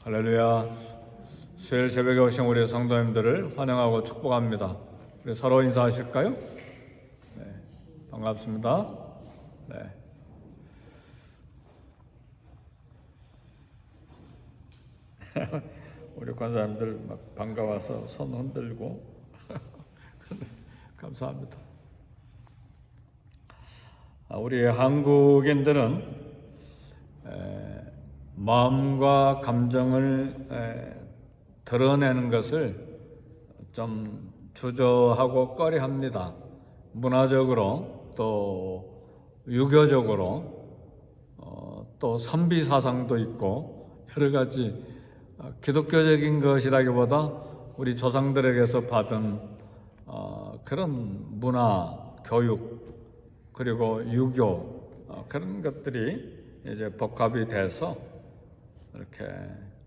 할렐루야. 수요일 새벽에 오신 우리 성도님들을 환영하고 축복합니다. 우리 서로 인사하실까요? 네, 반갑습니다. 네. 우리 권사님들 막 반가워서 손 흔들고 감사합니다. 우리 한국인들은 마음과 감정을 드러내는 것을 좀 주저하고 꺼려합니다. 문화적으로 또 유교적으로 또 선비 사상도 있고 여러 가지 기독교적인 것이라기보다 우리 조상들에게서 받은 그런 문화, 교육 그리고 유교 그런 것들이 이제 복합이 돼서 이렇게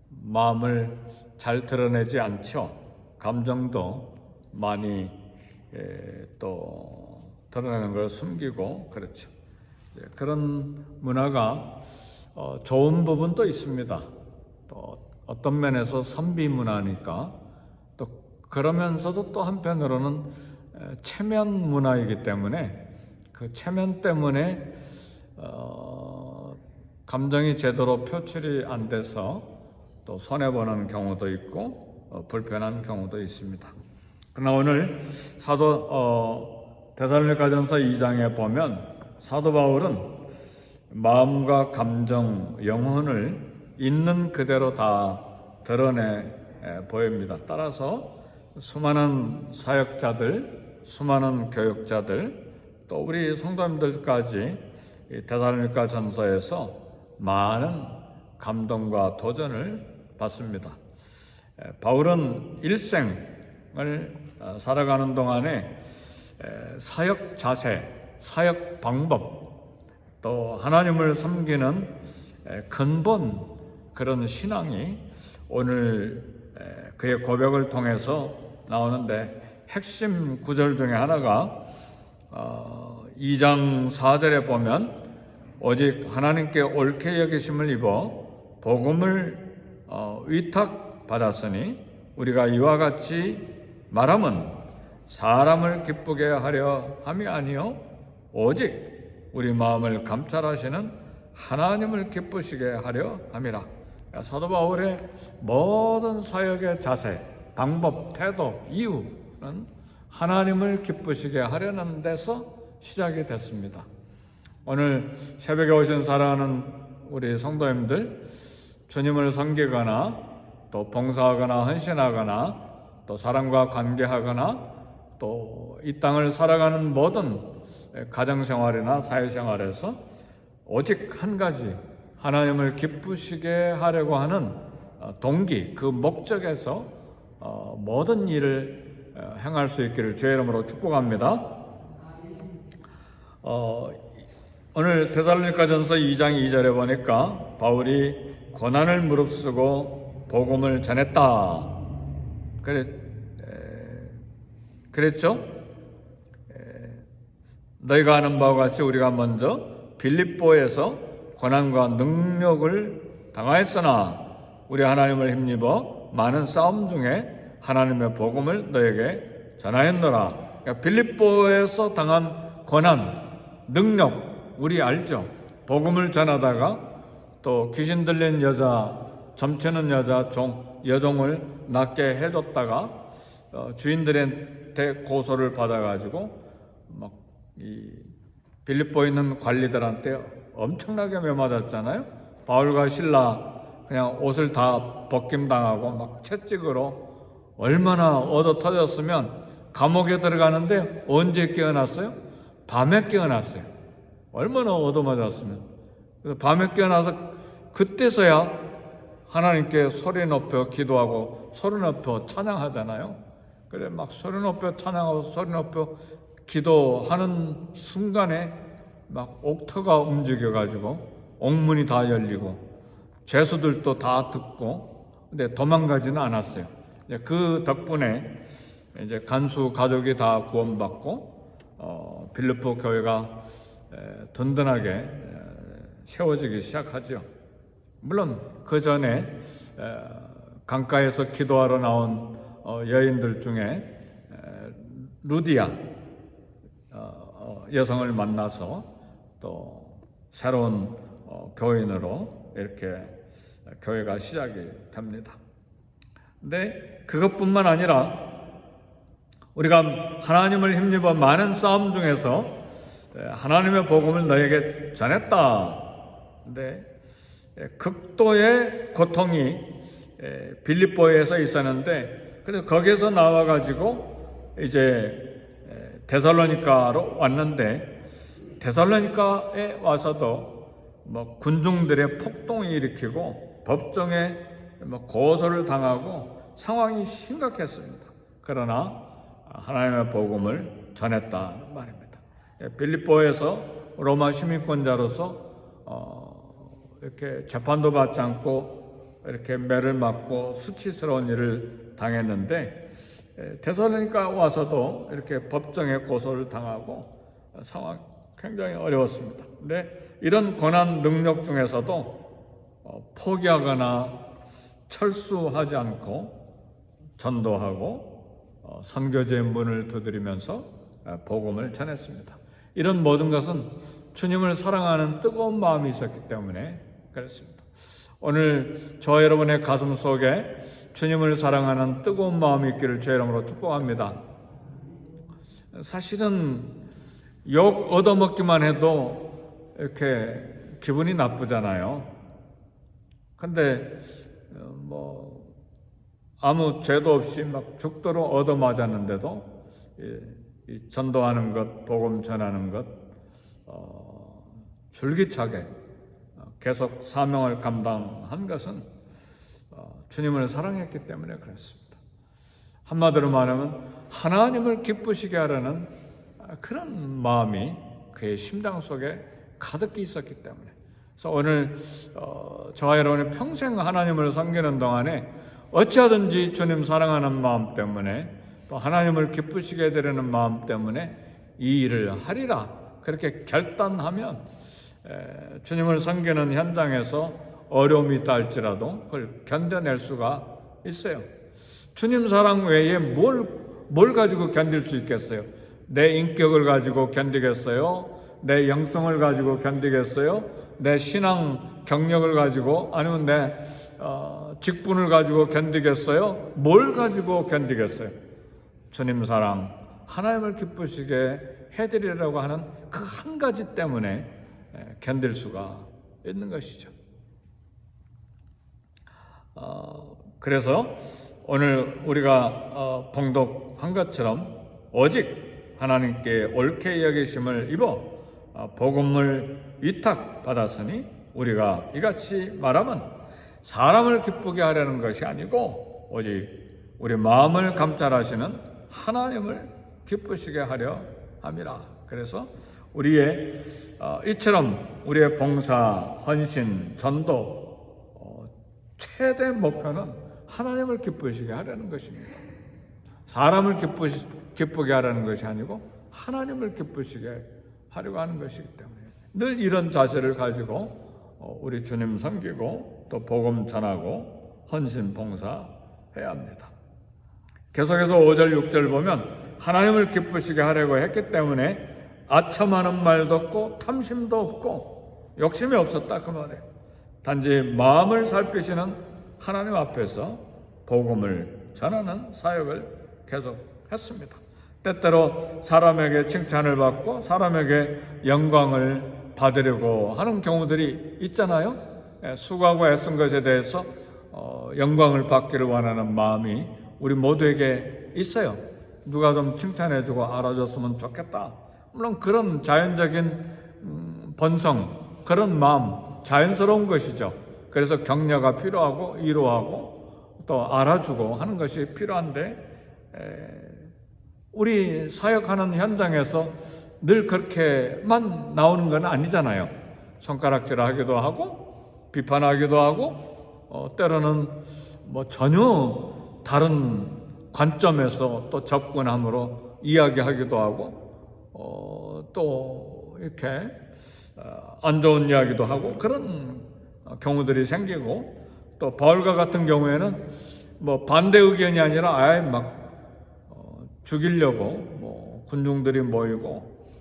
마음을 잘 드러내지 않죠. 감정도 많이 또 드러내는 걸 숨기고 그렇죠. 그런 문화가 좋은 부분도 있습니다. 또 어떤 면에서 선비 문화니까 또 그러면서도 또 한편으로는 체면 문화이기 때문에 그 체면 때문에 감정이 제대로 표출이 안 돼서 또 손해보는 경우도 있고 불편한 경우도 있습니다. 그러나 오늘 데살로니가전서 2장에 보면 사도 바울은 마음과 감정, 영혼을 있는 그대로 다 드러내 보입니다. 따라서 수많은 사역자들, 수많은 교육자들, 또 우리 성도님들까지 데살로니가전서에서 많은 감동과 도전을 받습니다. 바울은 일생을 살아가는 동안에 사역 자세, 사역 방법, 또 하나님을 섬기는 근본 그런 신앙이 오늘 그의 고백을 통해서 나오는데 핵심 구절 중에 하나가 2장 4절에 보면 오직 하나님께 옳게 여기심을 입어 복음을 위탁받았으니 우리가 이와 같이 말함은 사람을 기쁘게 하려 함이 아니요 오직 우리 마음을 감찰하시는 하나님을 기쁘시게 하려 함이라. 사도 바울의 모든 사역의 자세, 방법, 태도, 이유는 하나님을 기쁘시게 하려는 데서 시작이 됐습니다. 오늘 새벽에 오신 사랑하는 우리 성도님들, 주님을 섬기거나 또 봉사하거나 헌신하거나 또 사람과 관계하거나 또 이 땅을 살아가는 모든 가정생활이나 사회생활에서 오직 한 가지 하나님을 기쁘시게 하려고 하는 동기, 그 목적에서 모든 일을 행할 수 있기를 주의 이름으로 축복합니다. 오늘 데살로니가전서 2장 2절에 보니까 바울이 고난을 무릅쓰고 복음을 전했다. 그랬죠? 너희가 아는 바와 같이 우리가 먼저 빌립보에서 고난과 능력을 당하였으나 우리 하나님을 힘입어 많은 싸움 중에 하나님의 복음을 너에게 전하였노라. 그러니까 빌립보에서 당한 고난, 능력 우리 알죠? 복음을 전하다가 또 귀신 들린 여자, 점치는 여자 여종을 낫게 해줬다가 주인들한테 고소를 받아가지고 막 이 빌립보에 있는 관리들한테 엄청나게 매맞았잖아요. 바울과 실라 그냥 옷을 다 벗김당하고 막 채찍으로 얼마나 얻어 터졌으면 감옥에 들어가는데 언제 깨어났어요? 밤에 깨어났어요. 얼마나 얻어맞았으면. 그래서 밤에 깨어나서 그때서야 하나님께 소리 높여 기도하고 소리 높여 찬양하잖아요. 그래 막 소리 높여 찬양하고 소리 높여 기도하는 순간에 막 옥터가 움직여가지고 옥문이 다 열리고 죄수들도 다 듣고 근데 도망가지는 않았어요. 그 덕분에 이제 간수 가족이 다 구원받고 빌립보 교회가 든든하게 세워지기 시작하죠. 물론 그 전에 강가에서 기도하러 나온 여인들 중에 루디아 여성을 만나서 또 새로운 교인으로 이렇게 교회가 시작이 됩니다. 근데 그것뿐만 아니라 우리가 하나님을 힘입어 많은 싸움 중에서 하나님의 복음을 너에게 전했다. 근데 극도의 고통이 빌립보에서 있었는데, 그래서 거기에서 나와가지고 이제 데살로니가로 왔는데, 데살로니가에 와서도 군중들의 폭동이 일으키고 법정에 고소를 당하고 상황이 심각했습니다. 그러나 하나님의 복음을 전했다는 말입니다. 빌립보에서 로마 시민권자로서 이렇게 재판도 받지 않고 이렇게 매를 맞고 수치스러운 일을 당했는데, 데살로니가 와서도 이렇게 법정에 고소를 당하고 상황이 굉장히 어려웠습니다. 근데 이런 고난 능력 중에서도 포기하거나 철수하지 않고 전도하고 선교제의 문을 두드리면서 복음을 전했습니다. 이런 모든 것은 주님을 사랑하는 뜨거운 마음이 있었기 때문에 그렇습니다. 오늘 저와 여러분의 가슴 속에 주님을 사랑하는 뜨거운 마음이 있기를 주의 이름으로 축복합니다. 사실은 욕 얻어먹기만 해도 이렇게 기분이 나쁘잖아요. 근데 아무 죄도 없이 막 죽도록 얻어맞았는데도 이 전도하는 것, 복음 전하는 것 줄기차게 계속 사명을 감당한 것은 주님을 사랑했기 때문에 그렇습니다. 한마디로 말하면 하나님을 기쁘시게 하려는 그런 마음이 그의 심장 속에 가득히 있었기 때문에, 그래서 오늘 저와 여러분이 평생 하나님을 섬기는 동안에 어찌하든지 주님 사랑하는 마음 때문에 또 하나님을 기쁘시게 되려는 마음 때문에 이 일을 하리라 그렇게 결단하면 주님을 섬기는 현장에서 어려움이 있다 할지라도 그걸 견뎌낼 수가 있어요. 주님 사랑 외에 뭘 가지고 견딜 수 있겠어요? 내 인격을 가지고 견디겠어요? 내 영성을 가지고 견디겠어요? 내 신앙 경력을 가지고, 아니면 내 직분을 가지고 견디겠어요? 뭘 가지고 견디겠어요? 주님 사랑, 하나님을 기쁘시게 해드리려고 하는 그 한 가지 때문에 견딜 수가 있는 것이죠. 그래서 오늘 우리가 봉독한 것처럼 오직 하나님께 옳게 여기심을 입어 복음을 위탁받았으니 우리가 이같이 말하면 사람을 기쁘게 하려는 것이 아니고 오직 우리 마음을 감찰하시는 하나님을 기쁘시게 하려 함이라. 그래서 우리의 이처럼 우리의 봉사, 헌신, 전도 최대 목표는 하나님을 기쁘시게 하려는 것입니다. 사람을 기쁘게 하려는 것이 아니고 하나님을 기쁘시게 하려고 하는 것이기 때문에 늘 이런 자세를 가지고 우리 주님 섬기고 또 복음 전하고 헌신 봉사해야 합니다. 계속해서 5절 6절 보면 하나님을 기쁘시게 하려고 했기 때문에 아첨하는 말도 없고 탐심도 없고 욕심이 없었다 그 말이에요. 단지 마음을 살피시는 하나님 앞에서 복음을 전하는 사역을 계속했습니다. 때때로 사람에게 칭찬을 받고 사람에게 영광을 받으려고 하는 경우들이 있잖아요. 수고하고 애쓴 것에 대해서 영광을 받기를 원하는 마음이 우리 모두에게 있어요. 누가 좀 칭찬해주고 알아줬으면 좋겠다. 물론 그런 자연적인 본성, 그런 마음 자연스러운 것이죠. 그래서 격려가 필요하고 위로하고 또 알아주고 하는 것이 필요한데, 우리 사역하는 현장에서 늘 그렇게만 나오는 건 아니잖아요. 손가락질하기도 하고 비판하기도 하고 때로는 전혀 다른 관점에서 또 접근함으로 이야기하기도 하고 또 이렇게 안 좋은 이야기도 하고 그런 경우들이 생기고, 또 바울과 같은 경우에는 뭐 반대 의견이 아니라 아예 막 죽이려고 뭐 군중들이 모이고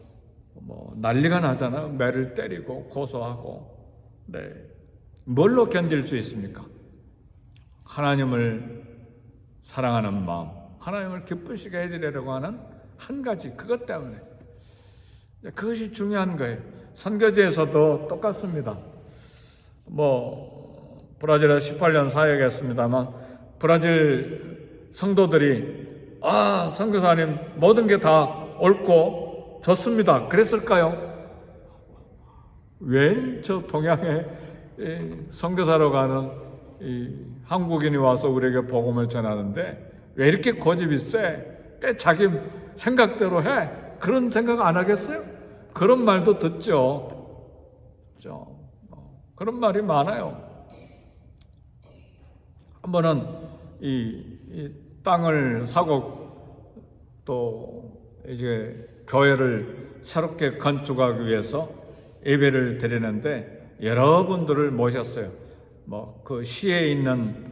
뭐 난리가 나잖아요. 매를 때리고 고소하고. 네. 뭘로 견딜 수 있습니까? 하나님을 사랑하는 마음, 하나님을 기쁘시게 해드리려고 하는 한 가지, 그것 때문에. 그것이 중요한 거예요. 선교지에서도 똑같습니다. 뭐 브라질에 18년 사역했습니다만 브라질 성도들이 선교사님 모든 게 다 옳고 좋습니다. 그랬을까요? 웬 저 동양에 선교사로 가는 한국인이 와서 우리에게 복음을 전하는데 왜 이렇게 고집이 세? 왜 자기 생각대로 해? 그런 생각 안 하겠어요? 그런 말도 듣죠. 그런 말이 많아요. 한 번은 이 땅을 사고 또 이제 교회를 새롭게 건축하기 위해서 예배를 드리는데 여러분들을 모셨어요. 뭐 그 시에 있는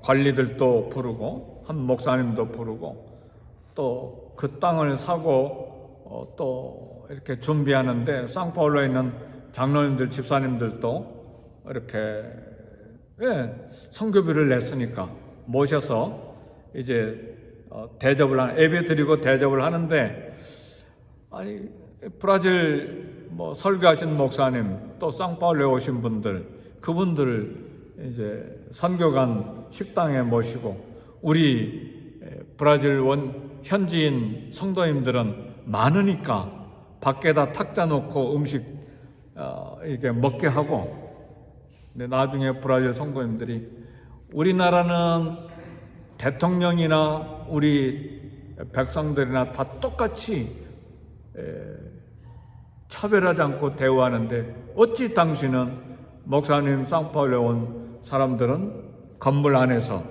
관리들도 부르고 한 목사님도 부르고 또 그 땅을 사고 또 이렇게 준비하는데 상파울로에 있는 장로님들 집사님들도 이렇게 선교비를 냈으니까 모셔서 이제 대접을 예배 드리고 대접을 하는데 아니 브라질 설교하신 목사님 또 상파울로에 오신 분들 그분들을 이제 선교관 식당에 모시고 우리 브라질 현지인 성도님들은 많으니까 밖에다 탁자 놓고 음식 이렇게 먹게 하고 근데 나중에 브라질 성도님들이 우리나라는 대통령이나 우리 백성들이나 다 똑같이 차별하지 않고 대우하는데 어찌 당신은 목사님 상파울로에 온 사람들은 건물 안에서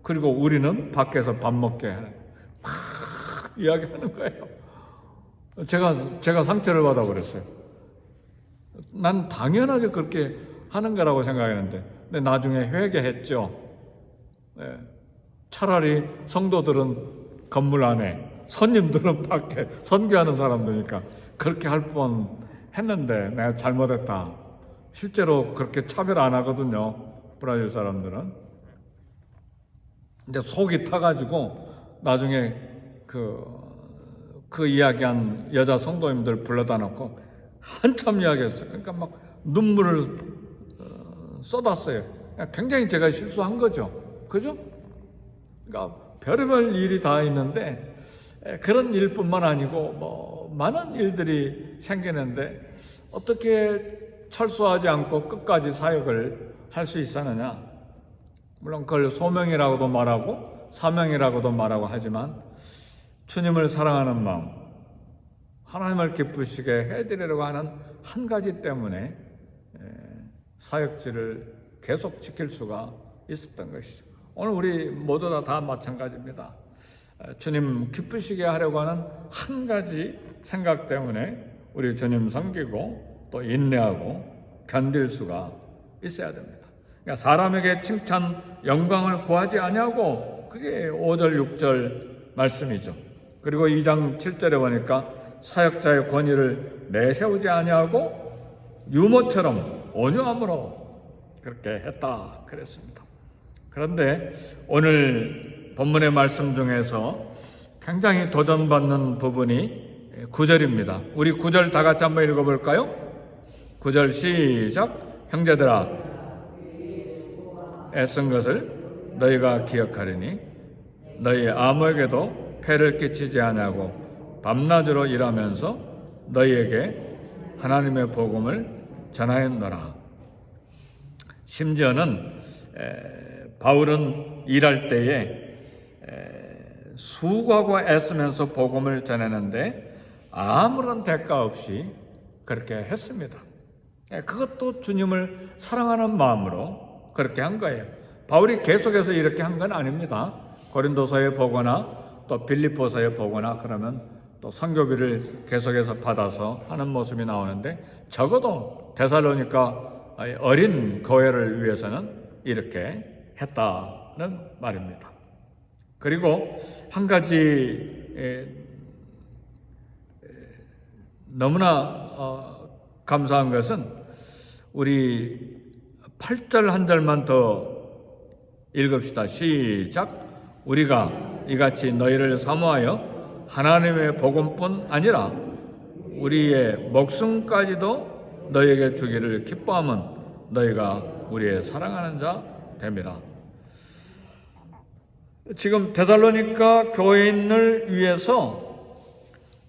그리고 우리는 밖에서 밥 먹게 하는 막 이야기하는 거예요. 제가 상처를 받아 버렸어요. 난 당연하게 그렇게 하는 거라고 생각했는데 근데 나중에 회개했죠. 차라리 성도들은 건물 안에 손님들은 밖에 선교하는 사람들이니까 그렇게 할 뻔 했는데 내가 잘못했다. 실제로 그렇게 차별 안 하거든요. 브라질 사람들은. 근데 속이 타가지고 나중에 그 이야기한 여자 성도님들 불러다 놓고 한참 이야기했어요. 그러니까 막 눈물을 쏟았어요. 굉장히 제가 실수한 거죠. 그죠? 그러니까 별의별 일이 다 있는데 그런 일뿐만 아니고 많은 일들이 생기는데 어떻게 철수하지 않고 끝까지 사역을 할 수 있었느냐? 물론 그걸 소명이라고도 말하고 사명이라고도 말하고 하지만 주님을 사랑하는 마음, 하나님을 기쁘시게 해드리려고 하는 한 가지 때문에 사역지를 계속 지킬 수가 있었던 것이죠. 오늘 우리 모두 다 마찬가지입니다. 주님 기쁘시게 하려고 하는 한 가지 생각 때문에 우리 주님 섬기고 또 인내하고 견딜 수가 있어야 됩니다. 그러니까 사람에게 칭찬, 영광을 구하지 아니하고 그게 5절, 6절 말씀이죠. 그리고 2장 7절에 보니까 사역자의 권위를 내세우지 아니하고 유모처럼 온유함으로 그렇게 했다 그랬습니다. 그런데 오늘 본문의 말씀 중에서 굉장히 도전받는 부분이 9절입니다. 우리 9절 다 같이 한번 읽어볼까요? 9절 시작. 형제들아 애쓴 것을 너희가 기억하리니 너희 아무에게도 폐를 끼치지 아니하고 밤낮으로 일하면서 너희에게 하나님의 복음을 전하였노라. 심지어는 바울은 일할 때에 수고하고 애쓰면서 복음을 전하는데 아무런 대가 없이 그렇게 했습니다. 그것도 주님을 사랑하는 마음으로 그렇게 한 거예요. 바울이 계속해서 이렇게 한 건 아닙니다. 고린도서에 보거나 또 빌립보서에 보거나 그러면 또 선교비를 계속해서 받아서 하는 모습이 나오는데 적어도 데살로니가 어린 교회를 위해서는 이렇게 했다는 말입니다. 그리고 한 가지 너무나 감사한 것은 우리 8절 한 절만 더 읽읍시다. 시작. 우리가 이같이 너희를 사모하여 하나님의 복음뿐 아니라 우리의 목숨까지도 너희에게 주기를 기뻐하면 너희가 우리의 사랑하는 자 됨이라. 지금 데살로니가 교인을 위해서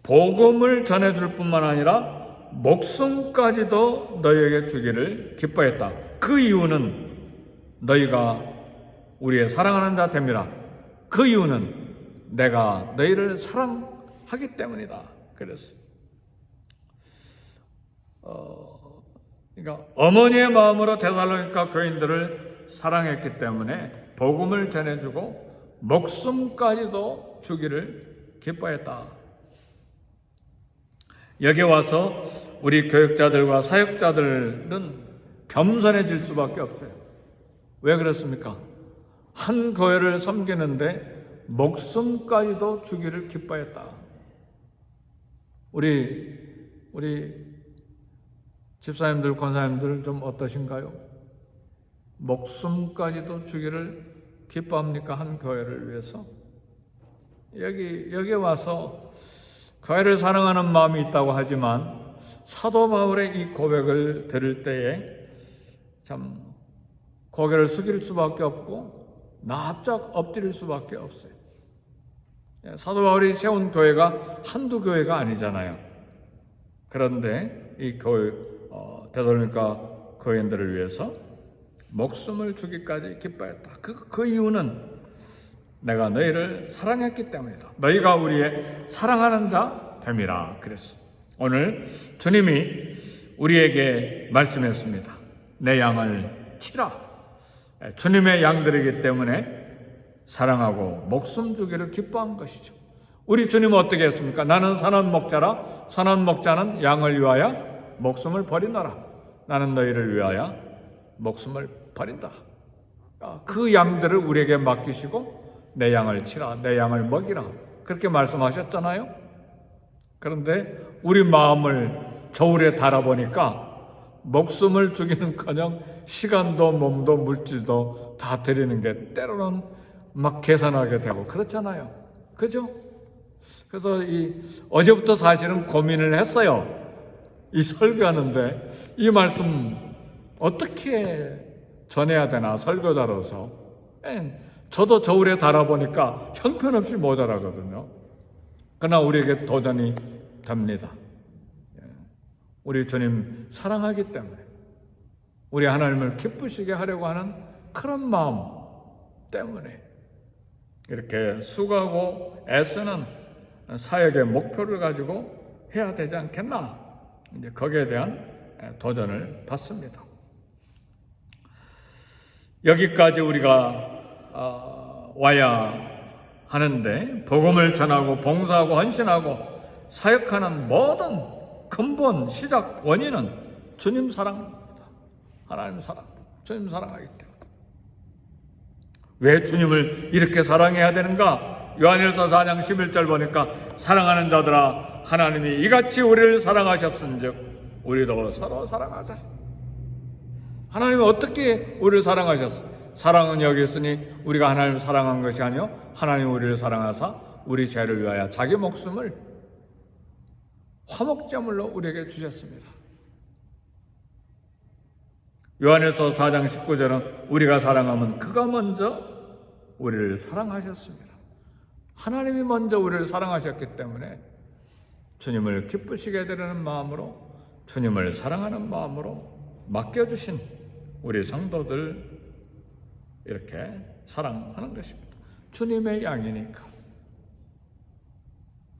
복음을 전해줄 뿐만 아니라 목숨까지도 너희에게 주기를 기뻐했다. 그 이유는 너희가 우리의 사랑하는 자 됨이라. 그 이유는 내가 너희를 사랑하기 때문이다. 그랬어요. 그러니까 어머니의 마음으로 데살로니가 교인들을 사랑했기 때문에 복음을 전해주고 목숨까지도 주기를 기뻐했다. 여기 와서 우리 교육자들과 사역자들은 겸손해질 수밖에 없어요. 왜 그렇습니까? 한 교회를 섬기는데 목숨까지도 주기를 기뻐했다. 우리 집사님들, 권사님들 좀 어떠신가요? 목숨까지도 주기를 기뻐합니까? 한 교회를 위해서? 여기 와서 교회를 사랑하는 마음이 있다고 하지만 사도 바울의 이 고백을 들을 때에 참 고개를 숙일 수밖에 없고 납작 엎드릴 수밖에 없어요. 사도 바울이 세운 교회가 한두 교회가 아니잖아요. 그런데 이 교회 데살로니가 교인들을 위해서 목숨을 주기까지 기뻐했다. 그 이유는 내가 너희를 사랑했기 때문이다. 너희가 우리의 사랑하는 자 됨이라 그랬어. 오늘 주님이 우리에게 말씀했습니다. 내 양을 치라. 주님의 양들이기 때문에 사랑하고 목숨 주기를 기뻐한 것이죠. 우리 주님은 어떻게 했습니까? 나는 선한 목자라. 선한 목자는 양을 위하여 목숨을 버리노라. 나는 너희를 위하여 목숨을 버린다. 그 양들을 우리에게 맡기시고 내 양을 치라, 내 양을 먹이라 그렇게 말씀하셨잖아요. 그런데 우리 마음을 저울에 달아보니까 목숨을 주기는커녕 시간도 몸도 물질도 다 드리는 게 때로는 막 계산하게 되고 그렇잖아요. 그죠? 그래서 어제부터 사실은 고민을 했어요. 이 설교하는데 이 말씀 어떻게 전해야 되나 설교자로서. 저도 저울에 달아보니까 형편없이 모자라거든요. 그러나 우리에게 도전이 됩니다. 우리 주님 사랑하기 때문에 우리 하나님을 기쁘시게 하려고 하는 그런 마음 때문에 이렇게 수고하고 애쓰는 사역의 목표를 가지고 해야 되지 않겠나? 이제 거기에 대한 도전을 받습니다. 여기까지 우리가 와야 하는데 복음을 전하고 봉사하고 헌신하고 사역하는 모든 근본, 시작, 원인은 주님 사랑입니다. 하나님 사랑, 주님 사랑하기 때문에. 왜 주님을 이렇게 사랑해야 되는가? 요한일서 4장 11절 보니까 사랑하는 자들아 하나님이 이같이 우리를 사랑하셨은즉 우리도 서로 사랑하자. 하나님이 어떻게 우리를 사랑하셨어? 사랑은 여기 있으니 우리가 하나님을 사랑한 것이 아니요 하나님 우리를 사랑하사 우리 죄를 위하여 자기 목숨을 화목제물로 우리에게 주셨습니다. 요한일서 4장 19절은 우리가 사랑하면 그가 먼저 우리를 사랑하셨습니다. 하나님이 먼저 우리를 사랑하셨기 때문에 주님을 기쁘시게 되려는 마음으로 주님을 사랑하는 마음으로 맡겨주신 우리 성도들 이렇게 사랑하는 것입니다. 주님의 양이니까.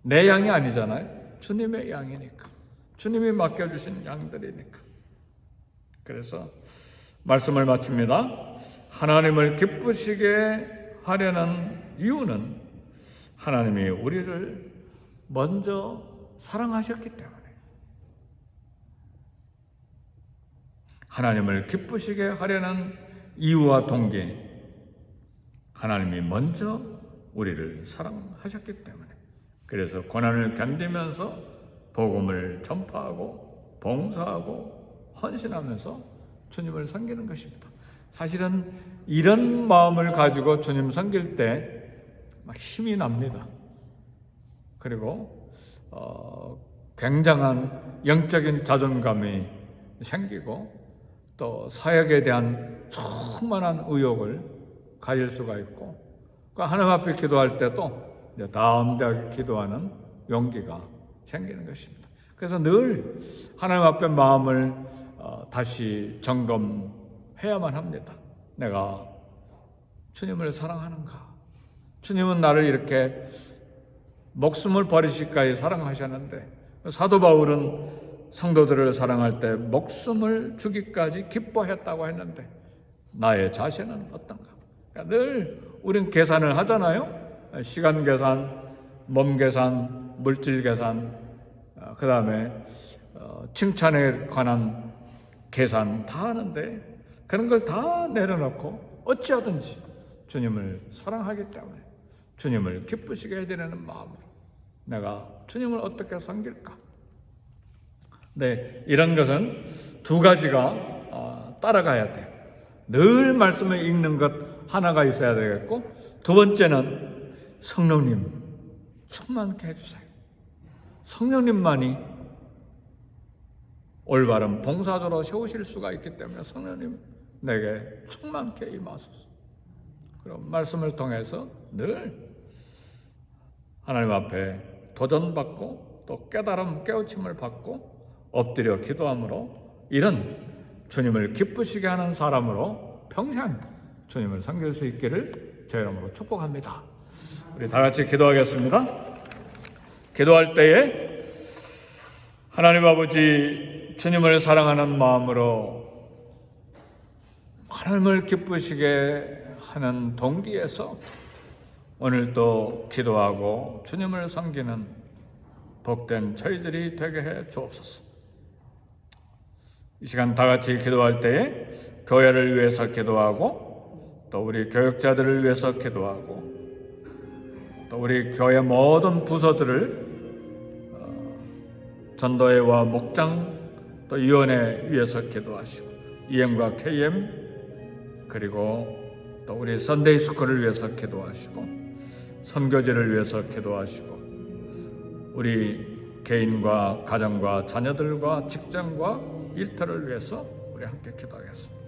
내 양이 아니잖아요. 주님의 양이니까. 주님이 맡겨주신 양들이니까. 그래서 말씀을 마칩니다. 하나님을 기쁘시게 하려는 이유는 하나님이 우리를 먼저 사랑하셨기 때문에. 하나님을 기쁘시게 하려는 이유와 동기, 하나님이 먼저 우리를 사랑하셨기 때문에, 그래서 고난을 견디면서 복음을 전파하고 봉사하고 헌신하면서 주님을 섬기는 것입니다. 사실은 이런 마음을 가지고 주님 섬길 때 막 힘이 납니다. 그리고 굉장한 영적인 자존감이 생기고 또 사역에 대한 충만한 의욕을 가질 수가 있고, 하나님 앞에 기도할 때도 다음대하게 기도하는 용기가 생기는 것입니다. 그래서 늘 하나님 앞에 마음을 다시 점검해야만 합니다. 내가 주님을 사랑하는가? 주님은 나를 이렇게 목숨을 버리시기까지 사랑하셨는데, 사도 바울은 성도들을 사랑할 때 목숨을 주기까지 기뻐했다고 했는데 나의 자신은 어떤가? 그러니까 늘 우린 계산을 하잖아요. 시간 계산, 몸 계산, 물질 계산, 그 다음에 칭찬에 관한 계산 다 하는데, 그런 걸 다 내려놓고 어찌하든지 주님을 사랑하기 때문에 주님을 기쁘시게 해드리는 마음으로 내가 주님을 어떻게 섬길까? 네, 이런 것은 두 가지가 따라가야 돼요. 늘 말씀을 읽는 것 하나가 있어야 되겠고, 두 번째는 성령님 충만케 해주세요. 성령님만이 올바른 봉사자로 세우실 수가 있기 때문에 성령님 내게 충만케 임하소서. 그럼 말씀을 통해서 늘 하나님 앞에 도전받고 또 깨달음, 깨우침을 받고 엎드려 기도함으로 이런 주님을 기쁘시게 하는 사람으로 평생 주님을 섬길 수 있기를 제 이름으로 축복합니다. 우리 다 같이 기도하겠습니다. 기도할 때에 하나님 아버지, 주님을 사랑하는 마음으로 하나님을 기쁘시게 하는 동기에서 오늘도 기도하고 주님을 섬기는 복된 저희들이 되게 해 주옵소서. 이 시간 다 같이 기도할 때에 교회를 위해서 기도하고 또 우리 교역자들을 위해서 기도하고 또 우리 교회 모든 부서들을 전도회와 목장 또 위원회 위해서 기도하시고 EM과 KM 그리고 또 우리 선데이 스쿨을 위해서 기도하시고 선교지를 위해서 기도하시고 우리 개인과 가정과 자녀들과 직장과 일터를 위해서 우리 함께 기도하겠습니다.